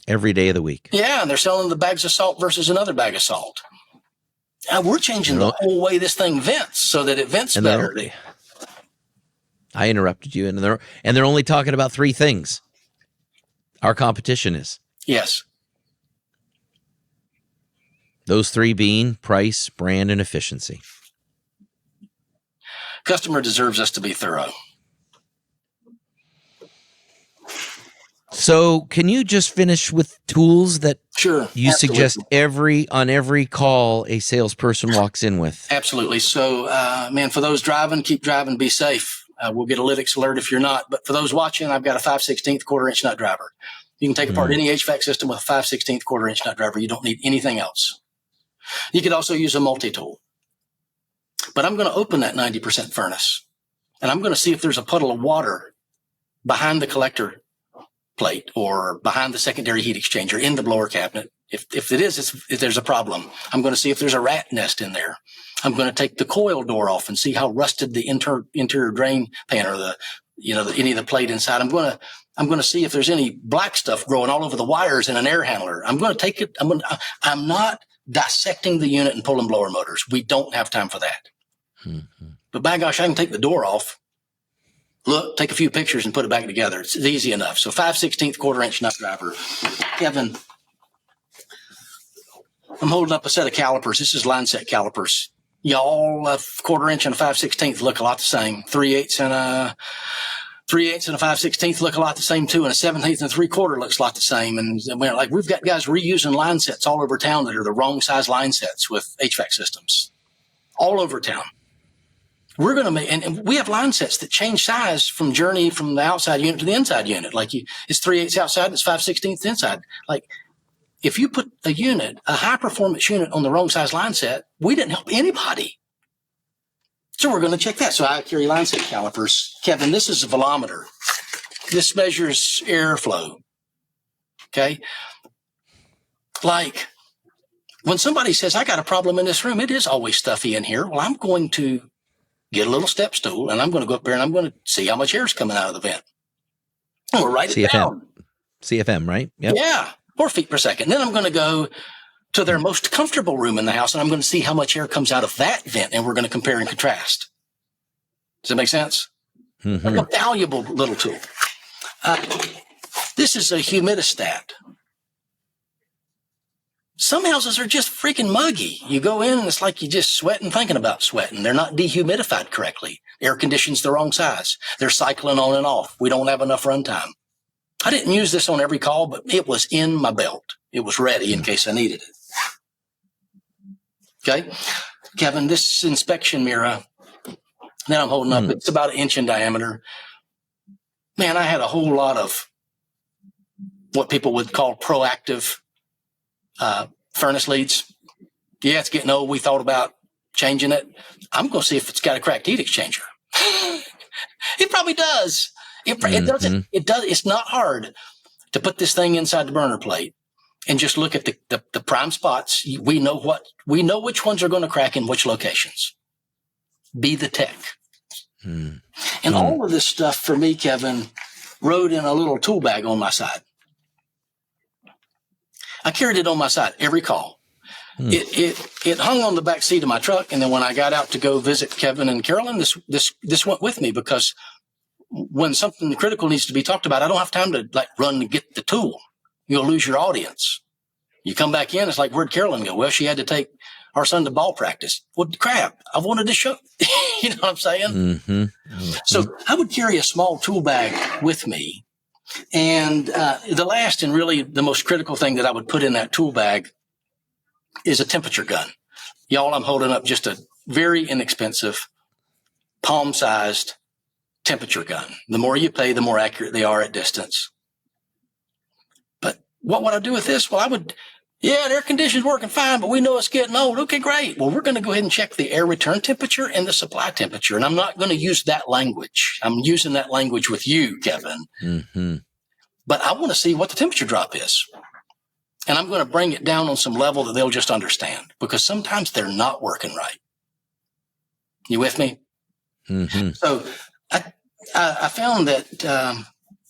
Every day of the week. Yeah, and they're selling the bags of salt versus another bag of salt. We're changing the whole way this thing vents so that it vents better. I interrupted you, and they're only talking about 3 things. Our competition is. Yes. Those 3 being price, brand, and efficiency. Customer deserves us to be thorough. So can you just finish with tools that you suggest on every call a salesperson walks in with? Absolutely. So, for those driving, keep driving, be safe. We'll get a Lytics alert if you're not. But for those watching, I've got a 5/16 1/4 inch nut driver. You can take apart any HVAC system with a 5/16 1/4 inch nut driver. You don't need anything else. You could also use a multi-tool. But I'm going to open that 90% furnace, and I'm going to see if there's a puddle of water behind the collector plate or behind the secondary heat exchanger in the blower cabinet. If it is, if there's a problem, I'm going to see if there's a rat nest in there. I'm going to take the coil door off and see how rusted the interior drain pan or any of the plate inside. I'm going to see if there's any black stuff growing all over the wires in an air handler. I'm going to take it. I'm not dissecting the unit and pulling blower motors. We don't have time for that. But by gosh, I can take the door off, look, take a few pictures and put it back together. It's easy enough. So 5/16 1/4 inch nut driver. Kevin, I'm holding up a set of calipers. This is line set calipers. Y'all, a 1/4 inch and a 5/16 look a lot the same. 3/8 and a 5/16 look a lot the same too. And a 7/8 and a 3/4 looks a lot the same. And we've got guys reusing line sets all over town that are the wrong size line sets with HVAC systems all over town. We're going to make, and we have line sets that change size from the outside unit to the inside unit. It's 3/8 outside, it's 5/16 inside. If you put a high performance unit on the wrong size line set, we didn't help anybody. So we're going to check that. So I carry line set calipers. Kevin, this is a velometer. This measures airflow. Okay. When somebody says, I got a problem in this room, it is always stuffy in here. Well, I'm going to get a little step stool and I'm going to go up there and I'm going to see how much air is coming out of the vent. I'm going to write it down. CFM, right? Yep. Yeah, 4 feet per second. Then I'm going to go to their most comfortable room in the house, and I'm going to see how much air comes out of that vent, and we're going to compare and contrast. Does that make sense? Mm-hmm. Like a valuable little tool. This is a humidistat. Some houses are just freaking muggy. You go in and it's like you just sweating thinking about sweating. They're not dehumidified correctly. Air conditioning's the wrong size. They're cycling on and off. We don't have enough runtime. I didn't use this on every call, but it was in my belt. It was ready in case I needed it. Okay. Kevin, this inspection mirror that I'm holding up, it's about 1 inch in diameter. Man, I had a whole lot of what people would call proactive furnace leads. Yeah, it's getting old. We thought about changing it. I'm going to see if it's got a cracked heat exchanger. It probably does. It doesn't. It does. It's not hard to put this thing inside the burner plate and just look at the prime spots. We know which ones are going to crack in which locations. Be the tech. And all of this stuff for me, Kevin, rode in a little tool bag on my side. I carried it on my side every call. It hung on the back seat of my truck, and then when I got out to go visit Kevin and Carolyn, this went with me, because when something critical needs to be talked about, I don't have time to run and get the tool. You'll lose your audience. You come back in, it's like, where'd Carolyn go? Well, she had to take our son to ball practice. Well, crap, I wanted to show. You know what I'm saying? So I would carry a small tool bag with me. And the last and really the most critical thing that I would put in that tool bag is a temperature gun. Y'all, I'm holding up just a very inexpensive, palm-sized temperature gun. The more you pay, the more accurate they are at distance. But what would I do with this? Well, the air conditioning's working fine, but we know it's getting old. Okay, great. Well, we're going to go ahead and check the air return temperature and the supply temperature. And I'm not going to use that language. I'm using that language with you, Kevin. But I want to see what the temperature drop is. And I'm going to bring it down on some level that they'll just understand, because sometimes they're not working right. You with me? So I found that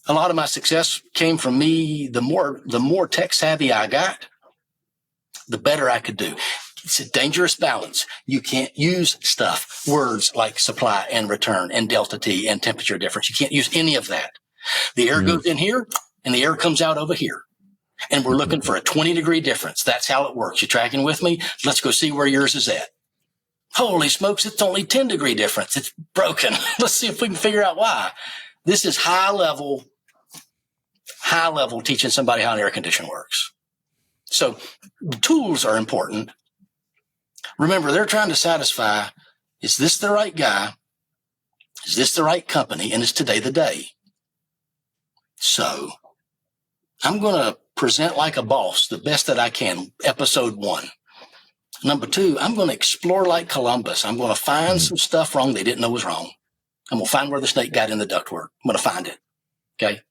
a lot of my success came from me. The more tech savvy I got, the better I could do. It's a dangerous balance. You can't use words like supply and return and delta T and temperature difference. You can't use any of that. The air goes in here and the air comes out over here. And we're looking for a 20-degree difference. That's how it works. You tracking with me? Let's go see where yours is at. Holy smokes, it's only 10-degree difference. It's broken. Let's see if we can figure out why. This is high level teaching somebody how an air conditioner works. So the tools are important. Remember, they're trying to satisfy, is this the right guy? Is this the right company? And is today the day? So I'm going to present like a boss, the best that I can, episode 1. Number 2, I'm going to explore like Columbus. I'm going to find some stuff wrong they didn't know was wrong. I'm going to find where the snake got in the ductwork. I'm going to find it. Okay.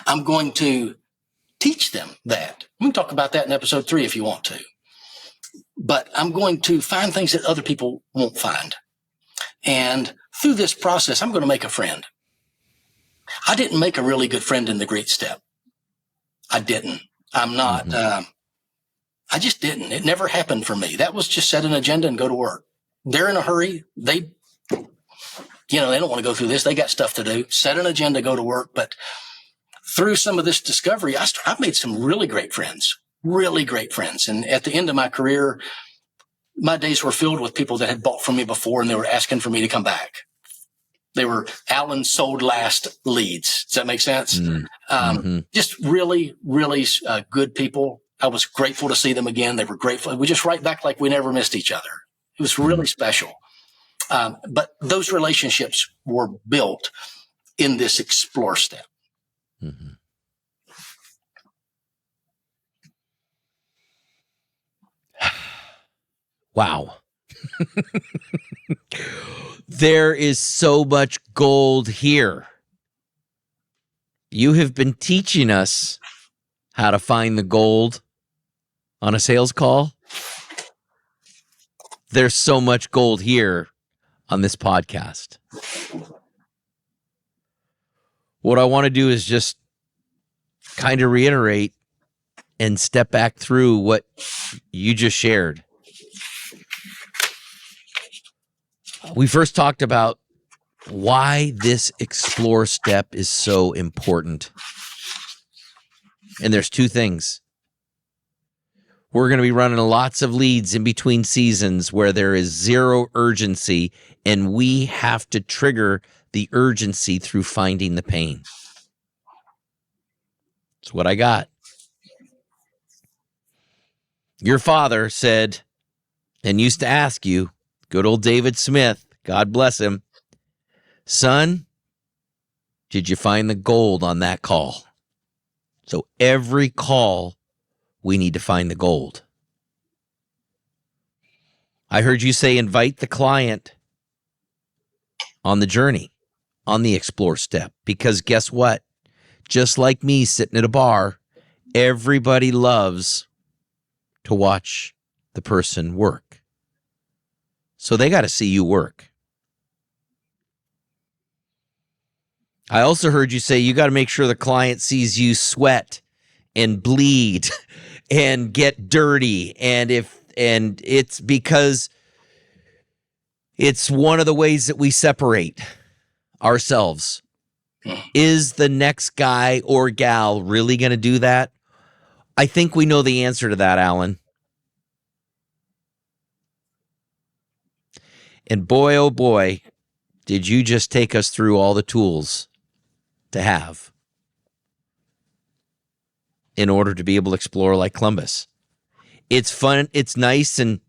I'm going to teach them that. We can talk about that in episode 3 if you want to. But I'm going to find things that other people won't find. And through this process, I'm going to make a friend. I didn't make a really good friend in the greet step. I didn't. I'm not. I just didn't. It never happened for me. That was just set an agenda and go to work. They're in a hurry. They don't want to go through this. They got stuff to do. Set an agenda, go to work. But through some of this discovery, I've made some really great friends. And at the end of my career, my days were filled with people that had bought from me before, and they were asking for me to come back. They were Alan sold last leads. Does that make sense? Just really, really good people. I was grateful to see them again. They were grateful. We just write back like we never missed each other. It was really special. But those relationships were built in this explore step. Wow. There is so much gold here. You have been teaching us how to find the gold on a sales call. There's so much gold here on this podcast. What I want to do is just kind of reiterate and step back through what you just shared. We first talked about why this explore step is so important. And there's two things. We're going to be running lots of leads in between seasons where there is zero urgency, and we have to trigger the urgency through finding the pain. That's what I got. Your father said, and used to ask you, good old David Smith, God bless him, son, did you find the gold on that call? So every call, we need to find the gold. I heard you say invite the client on the journey, on the explore step, because guess what? Just like me sitting at a bar, everybody loves to watch the person work. So they got to see you work. I also heard you say you got to make sure the client sees you sweat and bleed and get dirty. And it's because it's one of the ways that we separate ourselves. Is the next guy or gal really going to do that? I think we know the answer to that, Alan. And boy, oh boy, did you just take us through all the tools to have in order to be able to explore like Columbus. It's fun. It's nice and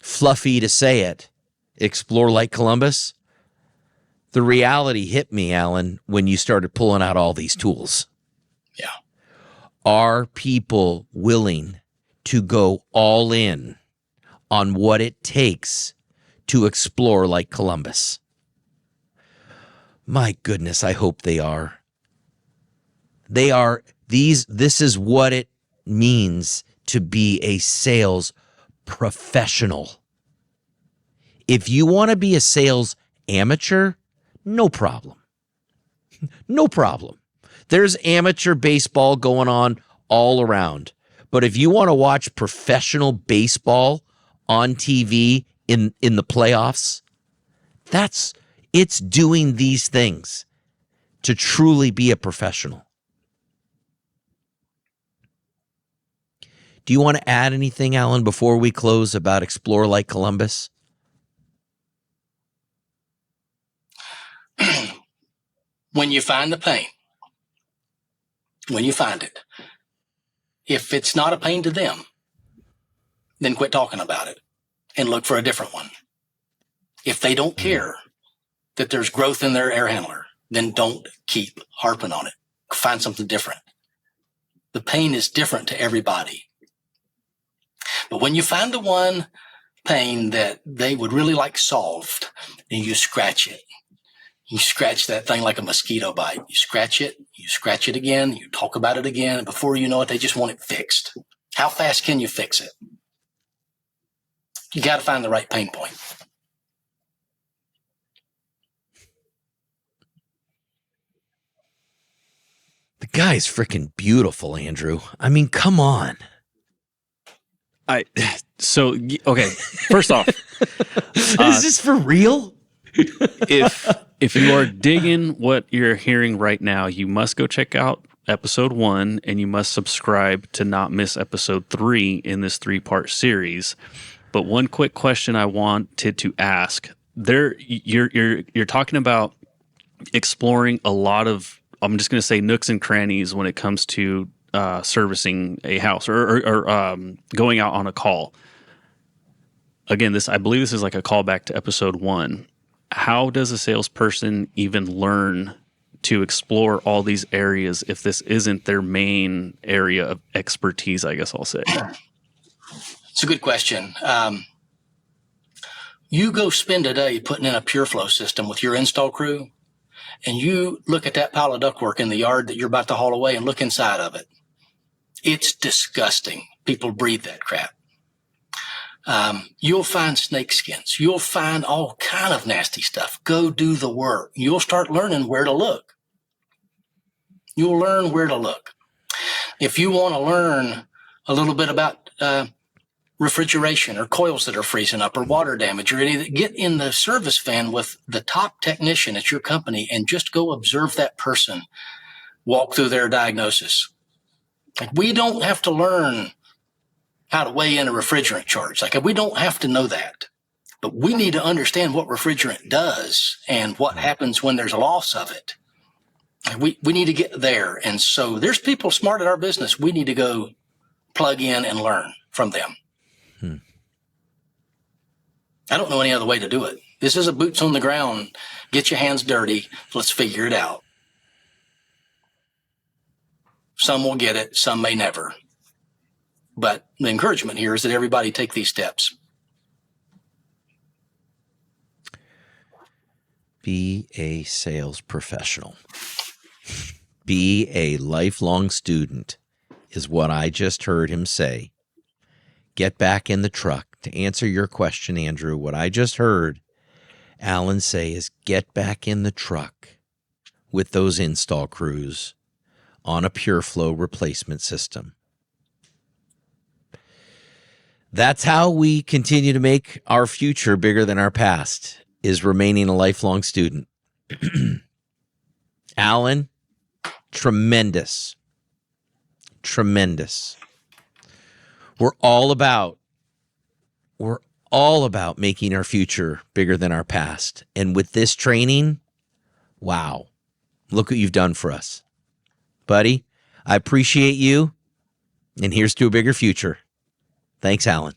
fluffy to say it. Explore like Columbus. The reality hit me, Alan, when you started pulling out all these tools. Yeah. Are people willing to go all in on what it takes to explore like Columbus? My goodness, I hope they are. They are. This is what it means to be a sales professional. If you want to be a sales amateur, no problem. No problem. There's amateur baseball going on all around. But if you want to watch professional baseball on TV in the playoffs, it's doing these things to truly be a professional. Do you want to add anything, Alan, before we close about Explore Like Columbus? When you find the pain, when you find it, if it's not a pain to them, then quit talking about it and look for a different one. If they don't care that there's growth in their air handler, then don't keep harping on it. Find something different. The pain is different to everybody. But when you find the one pain that they would really like solved, and you scratch it. You scratch that thing like a mosquito bite. You scratch it again, you talk about it again, and before you know it, they just want it fixed. How fast can you fix it? You got to find the right pain point. The guy's freaking beautiful, Andrew. I mean, come on. Okay. First off, is this for real? If you are digging what you're hearing right now, you must go check out episode 1, and you must subscribe to not miss episode 3 in this 3-part series. But one quick question I wanted to ask: you're talking about exploring a lot of, I'm just going to say, nooks and crannies when it comes to servicing a house or going out on a call. Again, I believe this is like a callback to episode 1. How does a salesperson even learn to explore all these areas if this isn't their main area of expertise, I guess I'll say? It's a good question. You go spend a day putting in a pure flow system with your install crew, and you look at that pile of ductwork in the yard that you're about to haul away and look inside of it. It's disgusting. People breathe that crap. You'll find snake skins. You'll find all kind of nasty stuff. Go do the work. You'll start learning where to look. You'll learn where to look. If you want to learn a little bit about refrigeration or coils that are freezing up or water damage or anything, get in the service van with the top technician at your company and just go observe that person walk through their diagnosis. Like, we don't have to learn how to weigh in a refrigerant charge. Like, we don't have to know that, but we need to understand what refrigerant does and what happens when there's a loss of it. We need to get there. And so there's people smart at our business. We need to go plug in and learn from them. I don't know any other way to do it. This is a boots on the ground. Get your hands dirty. Let's figure it out. Some will get it. Some may never. But the encouragement here is that everybody take these steps. Be a sales professional. Be a lifelong student is what I just heard him say. Get back in the truck. To answer your question, Andrew, what I just heard Alan say is get back in the truck with those install crews on a pure flow replacement system. That's how we continue to make our future bigger than our past, is remaining a lifelong student. Alan, tremendous. We're all about making our future bigger than our past. And with this training, wow, look what you've done for us. Buddy, I appreciate you. And here's to a bigger future. Thanks, Alan.